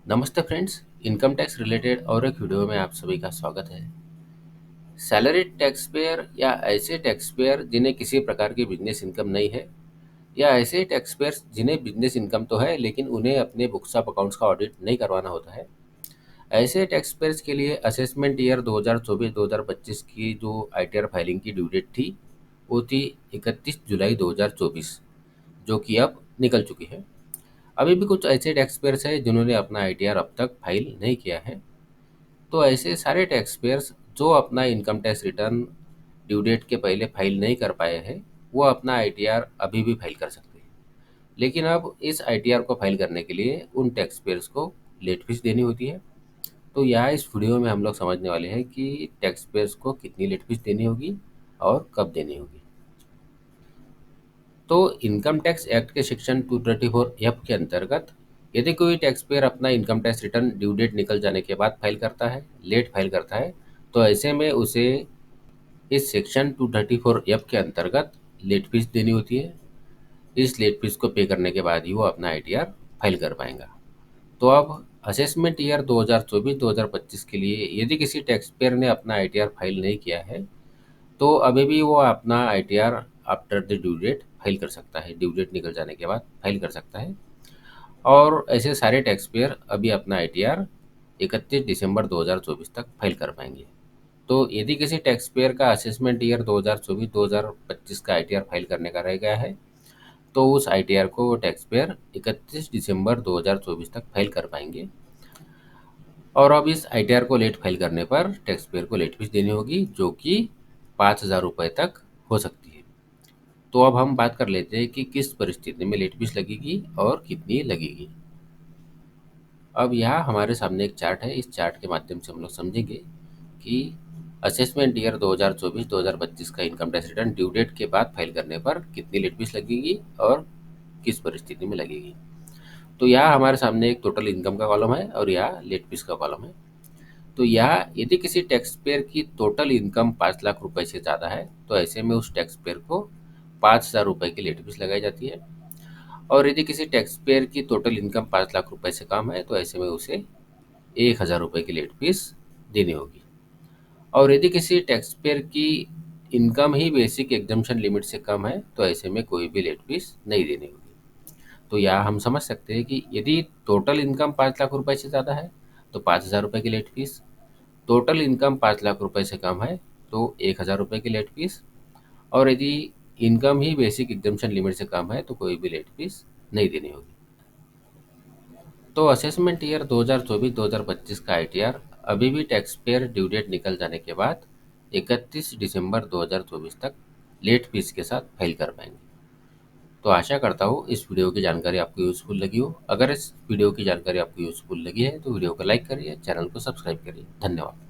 नमस्ते friends. Income tax related और एक वीडियो में आप सभी का स्वागत है। सैलरी टैक्स पेयर या ऐसे टैक्स पेयर जिन्हें किसी प्रकार की बिजनेस इनकम नहीं है, या ऐसे टैक्स पेयर जिन्हें बिजनेस इनकम तो है लेकिन उन्हें अपने बुक्स ऑफ अकाउंट्स का ऑडिट नहीं करवाना होता है, ऐसे टैक्स पेयर्स के लिए असेसमेंट ईयर 2024-2025 की जो आईटीआर फाइलिंग की ड्यू डेट थी वो थी 31 जुलाई 2024, जो कि अब निकल चुकी है। अभी भी कुछ ऐसे टैक्स पेयर्स हैं जिन्होंने अपना आईटीआर अब तक फाइल नहीं किया है। तो ऐसे सारे टैक्स पेयर्स जो अपना income tax return due date के पहले फाइल नहीं कर पाए हैं, वो अपना आईटीआर अभी भी फाइल कर सकते हैं। लेकिन अब इस आईटीआर को फाइल करने के लिए उन टैक्स पेयर्स को लेट फीस देनी होती है। तो यहाँ इस वीडियो में हम लोग समझने वाले हैं कि टैक्स पेयर्स को कितनी लेट फीस देनी होगी और कब देनी होगी। तो इनकम टैक्स एक्ट के सेक्शन 234 एफ के अंतर्गत यदि कोई टैक्स पेयर अपना income tax return due date निकल जाने के बाद फाइल करता है, लेट फाइल करता है, तो ऐसे में उसे इस सेक्शन 234 एफ के अंतर्गत लेट फीस देनी होती है। इस लेट फीस को पे करने के बाद ही वो अपना आईटीआर फाइल कर पाएंगा। तो अब असेसमेंट ईयर 2024-2025 के लिए यदि किसी टैक्स पेयर ने अपना आईटीआर फाइल नहीं किया है, तो अभी भी वो अपना ITR after the due date file कर सकता है, ड्यू डेट निकल जाने के बाद फाइल कर सकता है। और ऐसे सारे टैक्स पेयर अभी अपना आईटीआर 31 दिसंबर 2024 तक फाइल कर पाएंगे। तो यदि किसी टैक्स पेयर का असेसमेंट ईयर 2024-2025 का आईटीआर फाइल करने का रह गया है, तो उस आईटीआर को वो टैक्स पेयर 31 दिसंबर 2024 तक फाइल कर पाएंगे। और अब इस आईटीआर को लेट फाइल करने पर टैक्स पेयर को लेट फीस देनी होगी, जो कि 5,000 रुपये तक हो सकती है। तो अब हम बात कर लेते हैं कि किस परिस्थिति में लेट फीस लगेगी और कितनी लगेगी। अब यहाँ हमारे सामने एक चार्ट है। इस चार्ट के माध्यम से हम लोग समझेंगे कि असेसमेंट ईयर 2024-2025 का income tax return due date के बाद फाइल करने पर कितनी लेट फीस लगेगी और किस परिस्थिति में लगेगी। तो यहाँ हमारे सामने एक टोटल इनकम का कॉलम है और यहाँ लेट फीस का कॉलम है। तो यहाँ यदि किसी टैक्स पेयर की टोटल इनकम 5 लाख रुपए से ज़्यादा है, तो ऐसे में उस टैक्स पेयर को 5,000 रुपये की लेट फीस लगाई जाती है। और यदि किसी टैक्स पेयर की टोटल इनकम 5 लाख रुपए से कम है, तो ऐसे में उसे 1,000 रुपये की लेट फीस देनी होगी। और यदि किसी टैक्स पेयर की इनकम ही बेसिक एग्जम्पशन लिमिट से कम है, तो ऐसे में कोई भी लेट फीस नहीं देनी होगी। तो यहाँ हम समझ सकते हैं कि यदि टोटल इनकम 5 लाख रुपए से ज़्यादा है तो 5,000 रुपये की late fees, total income 5 lakh रुपए से कम है तो 1,000 रुपये की लेट फीस, और यदि इनकम ही बेसिक एग्जम्पशन लिमिट से कम है तो कोई भी लेट फीस नहीं देनी होगी। तो असेसमेंट ईयर 2024-2025 का आईटीआर अभी भी टैक्स पेयर ड्यू डेट निकल जाने के बाद 31 दिसंबर 2024 तक लेट फीस के साथ फाइल कर पाएंगे। तो आशा करता हूँ इस वीडियो की जानकारी आपको यूज़फुल लगी हो। अगर इस वीडियो की जानकारी आपको यूज़फुल लगी है तो वीडियो को लाइक करिए, चैनल को सब्सक्राइब करिए। धन्यवाद।